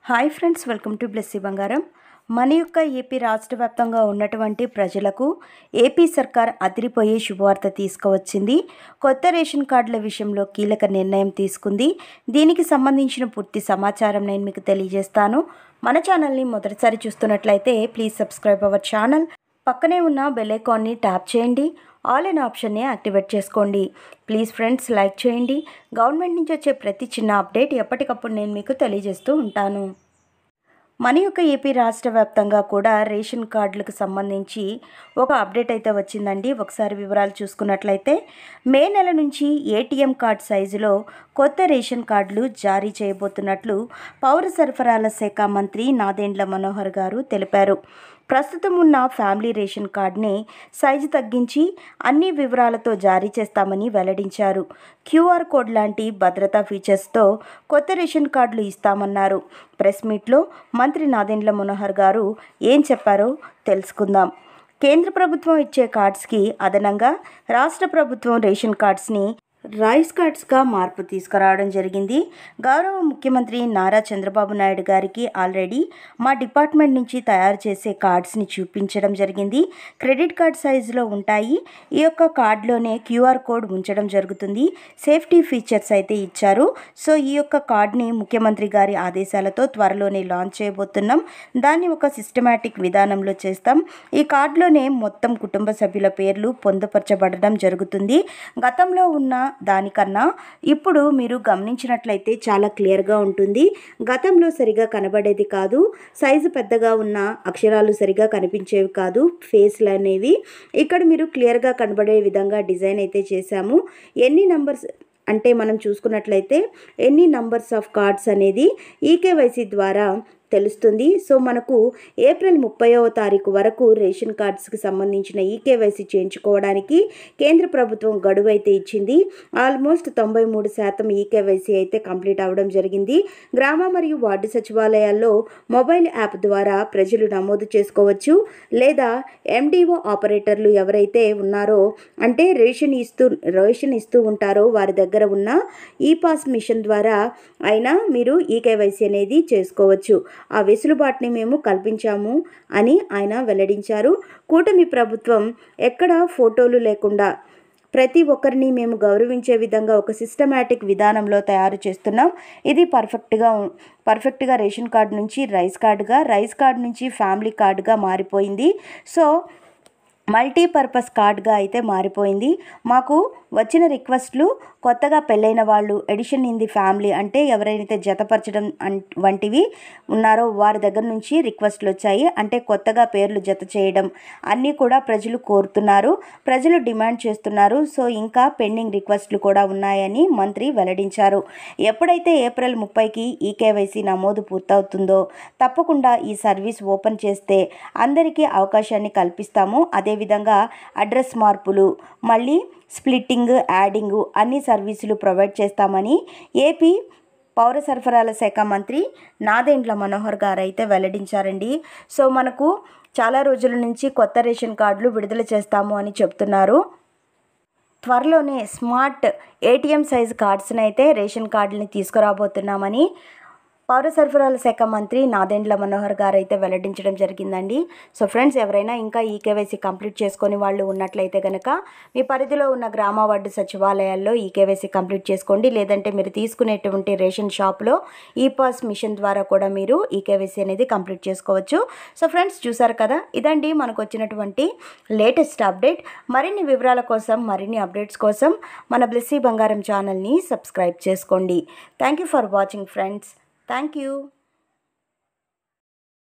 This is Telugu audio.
Hi friends, welcome to Blessy బంగారం. మన యొక్క ఏపీ రాష్ట్ర వ్యాప్తంగా ఉన్నటువంటి ప్రజలకు ఏపీ సర్కార్ అదిరిపోయే శుభవార్త తీసుకువచ్చింది. కొత్త రేషన్ కార్డుల విషయంలో కీలక నిర్ణయం తీసుకుంది. దీనికి సంబంధించిన పూర్తి సమాచారం నేను మీకు తెలియజేస్తాను. మన ఛానల్ని మొదటిసారి చూస్తున్నట్లయితే ప్లీజ్ సబ్స్క్రైబ్ అవర్ ఛానల్. పక్కనే ఉన్న బెల్ ఐకాన్ని ట్యాప్ చేయండి. ఆల్ అనే ఆప్షన్ని యాక్టివేట్ చేసుకోండి. ప్లీజ్ ఫ్రెండ్స్, లైక్ చేయండి. గవర్నమెంట్ నుంచి వచ్చే ప్రతి చిన్న అప్డేట్ ఎప్పటికప్పుడు నేను మీకు తెలియజేస్తూ ఉంటాను. మన యొక్క ఏపీ రాష్ట్ర వ్యాప్తంగా కూడా రేషన్ కార్డులకు సంబంధించి ఒక అప్డేట్ అయితే వచ్చిందండి. ఒకసారి వివరాలు చూసుకున్నట్లయితే మే నెల నుంచి ఏటీఎం కార్డ్ సైజులో కొత్త రేషన్ కార్డులు జారీ చేయబోతున్నట్లు పౌర సరఫరాల శాఖ మంత్రి నాదెండ్ల మనోహర్ గారు తెలిపారు. ప్రస్తుతం ఉన్న ఫ్యామిలీ రేషన్ కార్డుని సైజు తగ్గించి అన్ని వివరాలతో జారీ చేస్తామని వెల్లడించారు. క్యూఆర్ కోడ్ లాంటి భద్రతా ఫీచర్స్తో కొత్త రేషన్ కార్డులు ఇస్తామన్నారు. ప్రెస్ మీట్లో మంత్రి నాదెండ్ల మనోహర్ గారు ఏం చెప్పారో తెలుసుకుందాం. కేంద్ర ప్రభుత్వం ఇచ్చే కార్డ్స్కి అదనంగా రాష్ట్ర ప్రభుత్వం రేషన్ కార్డ్స్ని రైస్ కార్డ్స్గా మార్పు తీసుకురావడం జరిగింది. గౌరవ ముఖ్యమంత్రి నారా చంద్రబాబు నాయుడు గారికి ఆల్రెడీ మా డిపార్ట్మెంట్ నుంచి తయారు చేసే కార్డ్స్ని చూపించడం జరిగింది. క్రెడిట్ కార్డ్ సైజులో ఉంటాయి. ఈ యొక్క కార్డులోనే క్యూఆర్ కోడ్ ఉంచడం జరుగుతుంది. సేఫ్టీ ఫీచర్స్ అయితే ఇచ్చారు. సో ఈ యొక్క కార్డ్ని ముఖ్యమంత్రి గారి ఆదేశాలతో త్వరలోనే లాంచ్ చేయబోతున్నాం. దాన్ని ఒక సిస్టమాటిక్ విధానంలో చేస్తాం. ఈ కార్డులోనే మొత్తం కుటుంబ సభ్యుల పేర్లు పొందుపరచబడడం జరుగుతుంది. గతంలో ఉన్న దానికన్నా ఇప్పుడు మీరు గమనించినట్లయితే చాలా క్లియర్గా ఉంటుంది. గతంలో సరిగా కనబడేది కాదు, సైజు పెద్దగా ఉన్న అక్షరాలు సరిగా కనిపించేవి కాదు, ఫేస్లు అనేవి ఇక్కడ మీరు క్లియర్గా కనబడే విధంగా డిజైన్ అయితే చేశాము. ఎన్ని నంబర్స్ అంటే మనం చూసుకున్నట్లయితే ఎన్ని నంబర్స్ ఆఫ్ కార్డ్స్ అనేది ఈకేవైసీ ద్వారా తెలుస్తుంది. సో మనకు ఏప్రిల్ 30వ తారీఖు వరకు రేషన్ కార్డ్స్కి సంబంధించిన ఈకేవైసీ చేయించుకోవడానికి కేంద్ర ప్రభుత్వం గడువు అయితే ఇచ్చింది. ఆల్మోస్ట్ 93% ఈకేవైసీ అయితే కంప్లీట్ అవ్వడం జరిగింది. గ్రామ మరియు వార్డు సచివాలయాల్లో మొబైల్ యాప్ ద్వారా ప్రజలు నమోదు చేసుకోవచ్చు. లేదా ఎండిఓ ఆపరేటర్లు ఎవరైతే ఉన్నారో అంటే రేషన్ ఇస్తూ ఉంటారో వారి దగ్గర ఉన్న ఈపాస్ మిషన్ ద్వారా అయినా మీరు ఈకేవైసీ అనేది చేసుకోవచ్చు. ఆ వెసులుబాటుని మేము కల్పించాము అని ఆయన వెల్లడించారు. కూటమి ప్రభుత్వం ఎక్కడ ఫోటోలు లేకుండా ప్రతి ఒక్కరిని మేము గౌరవించే విధంగా ఒక సిస్టమాటిక్ విధానంలో తయారు చేస్తున్నాం. ఇది పర్ఫెక్ట్గా రేషన్ కార్డు నుంచి రైస్ కార్డు నుంచి ఫ్యామిలీ కార్డుగా మారిపోయింది. సో మల్టీపర్పస్ కార్డ్గా అయితే మారిపోయింది. మాకు వచ్చిన రిక్వెస్ట్లు కొత్తగా పెళ్ళైన వాళ్ళు, ఎడిషన్ ఇన్ ది ఫ్యామిలీ అంటే ఎవరైతే జతపరచడం వంటివి ఉన్నారో వారి దగ్గర నుంచి రిక్వెస్ట్లు వచ్చాయి. అంటే కొత్తగా పేర్లు జత చేయడం అన్నీ కూడా ప్రజలు కోరుతున్నారు, ప్రజలు డిమాండ్ చేస్తున్నారు. సో ఇంకా పెండింగ్ రిక్వెస్ట్లు కూడా ఉన్నాయని మంత్రి వెల్లడించారు. ఎప్పుడైతే ఏప్రిల్ 30కి ఈకేవైసీ నమోదు పూర్తవుతుందో తప్పకుండా ఈ సర్వీస్ ఓపెన్ చేస్తే అందరికీ అవకాశాన్ని కల్పిస్తాము. అదేవిధంగా అడ్రస్ మార్పులు, మళ్ళీ స్ప్లిట్టింగ్, యాడింగ్ అన్ని సర్వీసులు ప్రొవైడ్ చేస్తామని ఏపీ పౌర సరఫరాల శాఖ మంత్రి నాదెండ్ల మనోహర్ గారు అయితే వెల్లడించారండి. సో మనకు చాలా రోజుల నుంచి కొత్త రేషన్ కార్డులు విడుదల చేస్తాము అని చెప్తున్నారు. త్వరలోనే స్మార్ట్ ఏటీఎం సైజ్ కార్డ్స్ని అయితే రేషన్ కార్డులని తీసుకురాబోతున్నామని పౌర సరఫరాల శాఖ మంత్రి నాదెండ్ల మనోహర్ గారు అయితే వెల్లడించడం జరిగిందండి. సో ఫ్రెండ్స్, ఎవరైనా ఇంకా ఈకేవైసీ కంప్లీట్ చేసుకొని వాళ్ళు ఉన్నట్లయితే కనుక మీ పరిధిలో ఉన్న గ్రామ వార్డు సచివాలయాల్లో ఈకేవైసీ కంప్లీట్ చేసుకోండి. లేదంటే మీరు తీసుకునేటువంటి రేషన్ షాప్లో ఈపాస్ మిషన్ ద్వారా కూడా మీరు ఈకేవైసీ అనేది కంప్లీట్ చేసుకోవచ్చు. సో ఫ్రెండ్స్, చూసారు కదా, ఇదండి మనకు వచ్చినటువంటి లేటెస్ట్ అప్డేట్. మరిన్ని వివరాల కోసం, మరిన్ని అప్డేట్స్ కోసం మన బ్లెస్సీ బంగారం ఛానల్ని సబ్స్క్రైబ్ చేసుకోండి. Thank you for watching friends. Thank you.